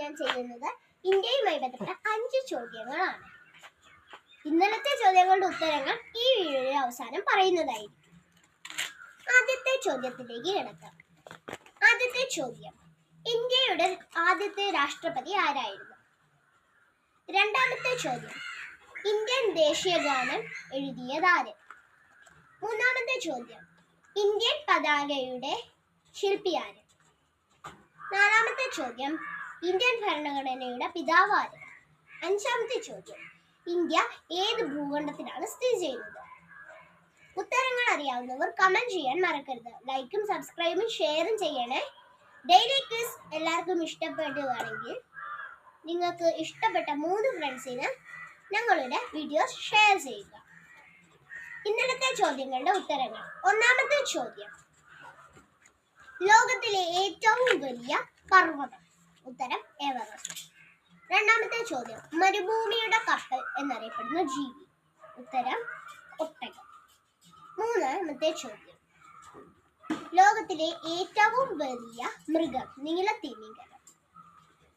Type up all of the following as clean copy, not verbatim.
ഞാൻ ചെയ്യുന്നത് ഇന്ത്യയുമായി ബന്ധപ്പെട്ട 5 ചോദ്യങ്ങളാണ്. ഇന്നലത്തെ ചോദ്യങ്ങളുടെ ഉത്തരങ്ങൾ ഈ വീഡിയോയുടെ അവസാനം പറയുന്നതായിരിക്കും. ആദ്യത്തെ ചോദ്യത്തിലേക്ക് കിടക്കാം. ആദ്യത്തെ ചോദ്യം: ഇന്ത്യയുടെ ആദ്യത്തെ രാഷ്ട്രപതി ആരായിരുന്നു? രണ്ടാമത്തെ ചോദ്യം: ഇന്ത്യൻ ദേശീയ ഗാനം എഴുതിയതാര്? മൂന്നാമത്തെ ചോദ്യം: ഇന്ത്യൻ പതാകയുടെ ശില്പി ആര്? നാലാമത്തെ ചോദ്യം: ഇന്ത്യൻ ഭരണഘടനയുടെ പിതാവ് ആര്? അഞ്ചാമത്തെ ചോദ്യം: ഇന്ത്യ ഏത് ഭൂഖണ്ഡത്തിലാണ് സ്ഥിതി ചെയ്യുന്നത്? ഉത്തരങ്ങൾ അറിയാവുന്നവർ കമന്റ് ചെയ്യാൻ മറക്കരുത്. ലൈക്കും സബ്സ്ക്രൈബും ഷെയറും ചെയ്യണേ. ഡെയിലി ക്വിസ് എല്ലാവർക്കും ഇഷ്ടപ്പെടുകയാണെങ്കിൽ നിങ്ങൾക്ക് ഇഷ്ടപ്പെട്ട 3 ഫ്രണ്ട്സിന് ഞങ്ങളുടെ വീഡിയോസ് ഷെയർ ചെയ്യുക. ഇന്നലത്തെ ചോദ്യങ്ങളുടെ ഉത്തരങ്ങൾ. ഒന്നാമത്തെ ചോദ്യം: ലോകത്തിലെ ഏറ്റവും വലിയ പർവ്വതം? ഉത്തരം എവറസ്റ്റ്. രണ്ടാമത്തെ ചോദ്യം: മരുഭൂമിയുടെ കപ്പൽ എന്നറിയപ്പെടുന്ന ജീവി? ഉത്തരം ഒട്ടകം. മൂന്നാമത്തെ ചോദ്യം: ലോകത്തിലെ ഏറ്റവും വലിയ മൃഗം? നീലത്തിമിംഗലം.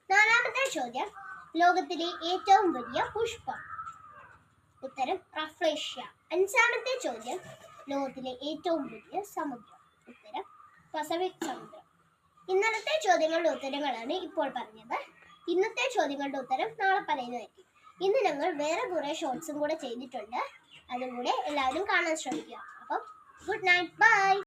നാലാമത്തെ ചോദ്യം: ലോകത്തിലെ ഏറ്റവും വലിയ പുഷ്പം? ഉത്തരം റഫ്ലേഷ്യ. അഞ്ചാമത്തെ ചോദ്യം: ലോകത്തിലെ ഏറ്റവും വലിയ സമുദ്രം? ഉത്തരം പസഫിക് സമുദ്രം. ഇന്നലത്തെ ചോദ്യങ്ങളുടെ ഉത്തരങ്ങളാണ് ഇപ്പോൾ പറഞ്ഞത്. ഇന്നത്തെ ചോദ്യങ്ങളുടെ ഉത്തരം നാളെ പറയുന്നതായിരിക്കും. ഇന്ന് ഞങ്ങൾ വേറെ കുറെ ഷോർട്സും കൂടെ ചെയ്തിട്ടുണ്ട്. അതും കൂടെ എല്ലാവരും കാണാൻ ശ്രമിക്കുക. അപ്പം ഗുഡ് നൈറ്റ്, ബൈ.